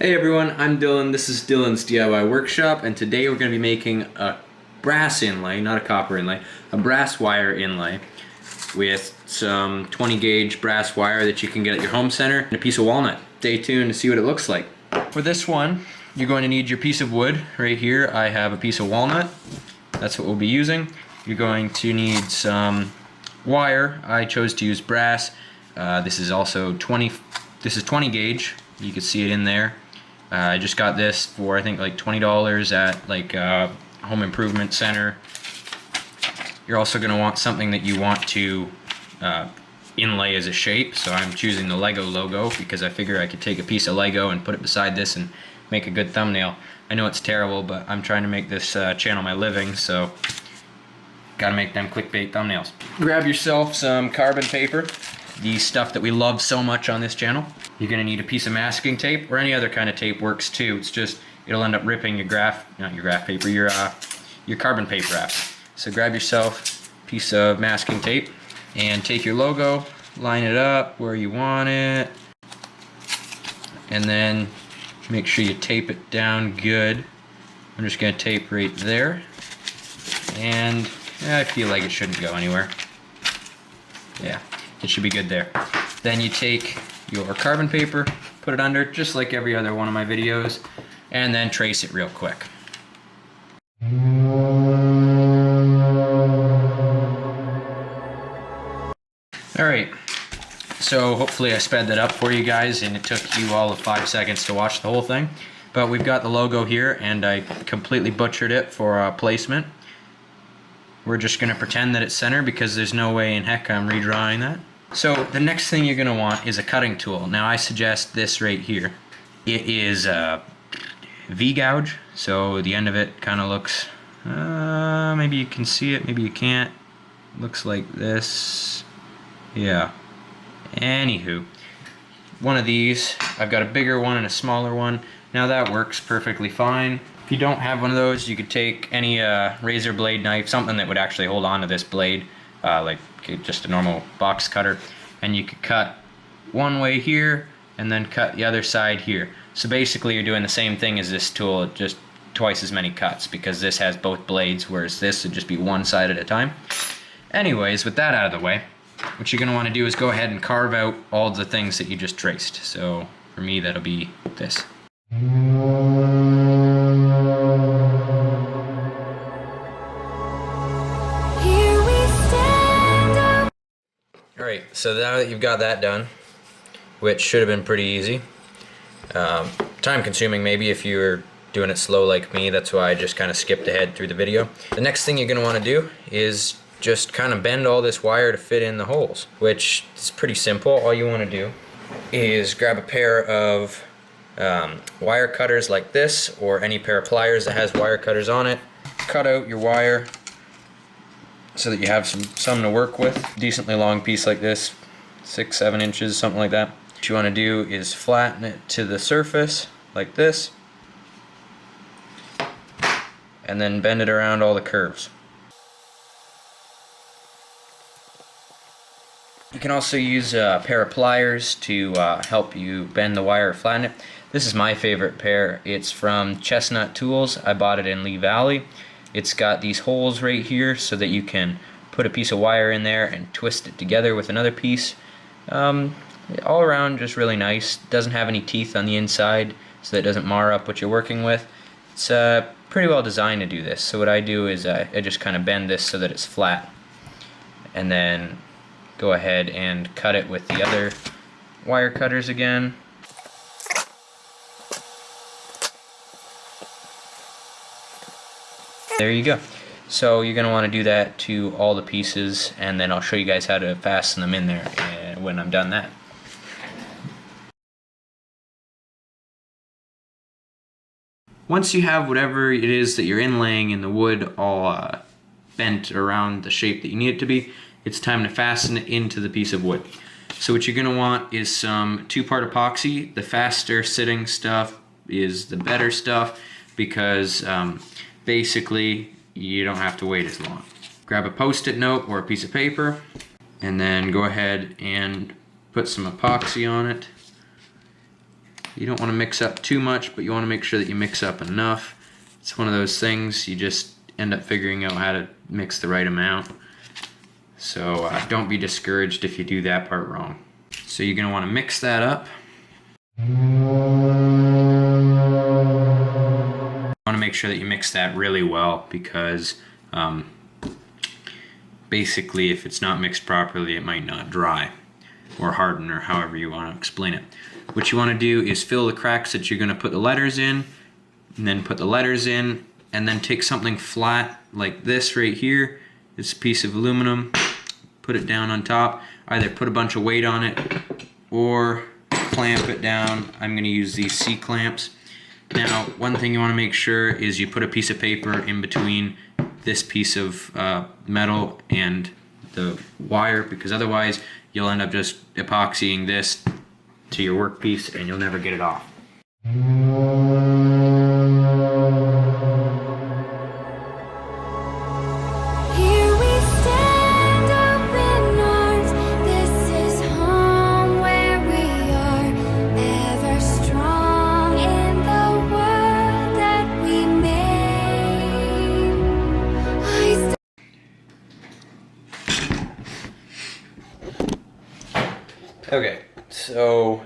Hey everyone, I'm Dylan. This is Dylan's DIY Workshop, and today we're going to be making a brass inlay, not a copper inlay, a brass wire inlay with some 20 gauge brass wire that you can get at your home center and a piece of walnut. Stay tuned to see what it looks like. For this one, you're going to need your piece of wood. Right here I have a piece of walnut. That's what we'll be using. You're going to need some wire. I chose to use brass. This is 20 gauge. You can see it in there. I just got this for I think like $20 at like a home improvement center. You're also going to want something that you want to inlay as a shape, so I'm choosing the Lego logo because I figure I could take a piece of Lego and put it beside this and make a good thumbnail. I know it's terrible, but I'm trying to make this channel my living, so gotta make them clickbait thumbnails. Grab yourself some carbon paper, the stuff that we love so much on this channel. You're gonna need a piece of masking tape, or any other kind of tape works too. It's just, it'll end up ripping your your carbon paper out. So grab yourself a piece of masking tape and take your logo, line it up where you want it, and then make sure you tape it down good. I'm just gonna tape right there, and I feel like it shouldn't go anywhere. Yeah, it should be good there. Then you take your carbon paper, put it under, just like every other one of my videos, and then trace it real quick. Alright, so hopefully I sped that up for you guys and it took you all of 5 seconds to watch the whole thing. But we've got the logo here and I completely butchered it for placement. We're just going to pretend that it's center because there's no way in heck I'm redrawing that. So the next thing you're going to want is a cutting tool. Now I suggest this right here. It is a V-gouge, so the end of it kind of looks, maybe you can see it, maybe you can't. Looks like this. Yeah. Anywho, one of these, I've got a bigger one and a smaller one. Now that works perfectly fine. If you don't have one of those, you could take any razor blade knife, something that would actually hold on to this blade, like just a normal box cutter, and you could cut one way here and then cut the other side here. So basically you're doing the same thing as this tool, just twice as many cuts, because this has both blades, whereas this would just be one side at a time. Anyways, with that out of the way, what you're going to want to do is go ahead and carve out all the things that you just traced. So for me that'll be this. Alright, so now that you've got that done, which should have been pretty easy, time consuming maybe if you were doing it slow like me, that's why I just kind of skipped ahead through the video. The next thing you're going to want to do is just kind of bend all this wire to fit in the holes, which is pretty simple. All you want to do is grab a pair of wire cutters like this, or any pair of pliers that has wire cutters on it. Cut out your wire so that you have some to work with. Decently long piece like this, 6-7 inches, something like that. What you want to do is flatten it to the surface like this, and then bend it around all the curves. You can also use a pair of pliers to help you bend the wire or flatten it. This is my favorite pair. It's from Chestnut Tools. I bought it in Lee Valley. It's got these holes right here so that you can put a piece of wire in there and twist it together with another piece. All around just really nice. Doesn't have any teeth on the inside so that it doesn't mar up what you're working with. It's pretty well designed to do this. So what I do is I just kind of bend this so that it's flat, and then go ahead and cut it with the other wire cutters again. There you go. So you're going to want to do that to all the pieces, and then I'll show you guys how to fasten them in there when I'm done that. Once you have whatever it is that you're inlaying in the wood all bent around the shape that you need it to be, it's time to fasten it into the piece of wood. So what you're going to want is some 2-part epoxy. The faster sitting stuff is the better stuff because basically you don't have to wait as long. Grab a post-it note or a piece of paper and then go ahead and put some epoxy on it. You don't want to mix up too much, but you want to make sure that you mix up enough. It's one of those things, you just end up figuring out how to mix the right amount. So don't be discouraged if you do that part wrong. So you're going to want to mix that up. You want to make sure that you mix that really well, because basically if it's not mixed properly, it might not dry or harden, or however you want to explain it. What you want to do is fill the cracks that you're going to put the letters in, and then put the letters in, and then take something flat like this right here, this piece of aluminum, put it down on top. Either put a bunch of weight on it or clamp it down. I'm going to use these C-clamps. Now, one thing you want to make sure is you put a piece of paper in between this piece of metal and the wire, because otherwise you'll end up just epoxying this to your workpiece and you'll never get it off. Okay, so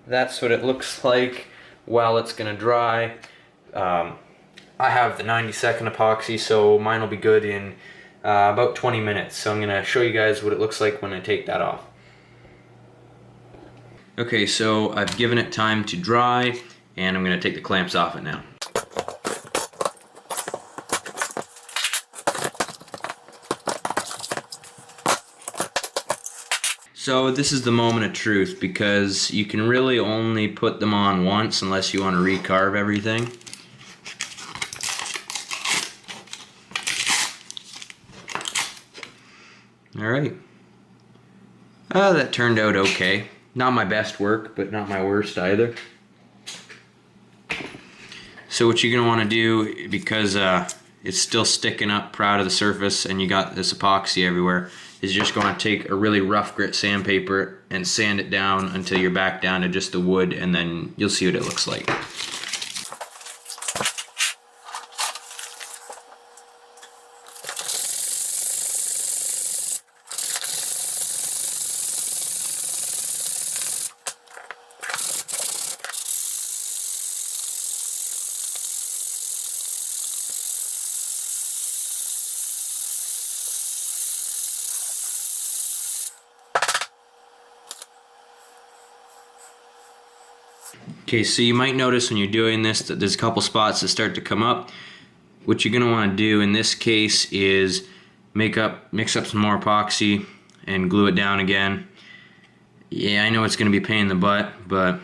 that's what it looks like while it's gonna dry. I have the 90-second epoxy, so mine will be good in about 20 minutes. So I'm gonna show you guys what it looks like when I take that off. Okay, so I've given it time to dry, and I'm gonna take the clamps off it now. So this is the moment of truth, because you can really only put them on once unless you want to recarve everything. Alright. That turned out okay. Not my best work, but not my worst either. So what you're going to want to do, because it's still sticking up proud of the surface and you got this epoxy everywhere, is you're just going to take a really rough grit sandpaper and sand it down until you're back down to just the wood, and then you'll see what it looks like. Okay, so you might notice when you're doing this that there's a couple spots that start to come up. What you're going to want to do in this case is mix up some more epoxy and glue it down again. Yeah, I know it's going to be a pain in the butt, but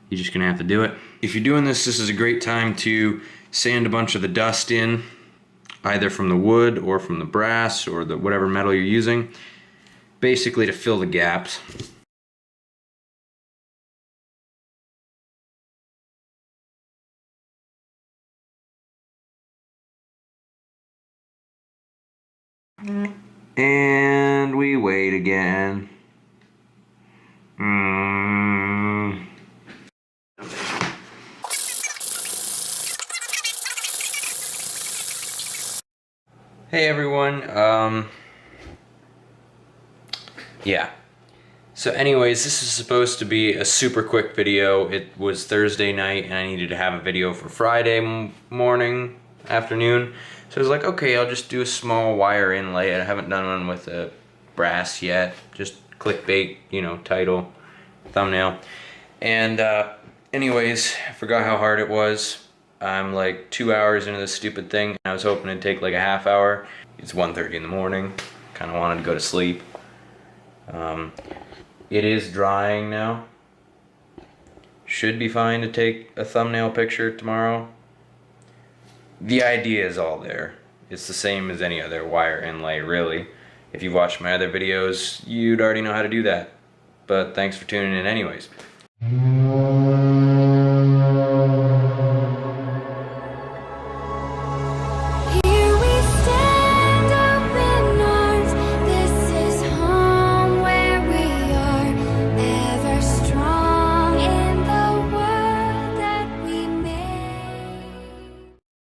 you're just going to have to do it. If you're doing this, this is a great time to sand a bunch of the dust in, either from the wood or from the brass or the whatever metal you're using, basically to fill the gaps. And we wait again. Hey everyone, yeah. So anyways, this is supposed to be a super quick video. It was Thursday night and I needed to have a video for Friday morning, afternoon. So I was like, okay, I'll just do a small wire inlay. I haven't done one with a brass yet. Just clickbait, you know, title, thumbnail. And anyways, I forgot how hard it was. I'm like 2 hours into this stupid thing. I was hoping it'd take like a half hour. It's 1:30 in the morning. Kind of wanted to go to sleep. It is drying now. Should be fine to take a thumbnail picture tomorrow. The idea is all there. It's the same as any other wire inlay, really. If you've watched my other videos, you'd already know how to do that. But thanks for tuning in anyways.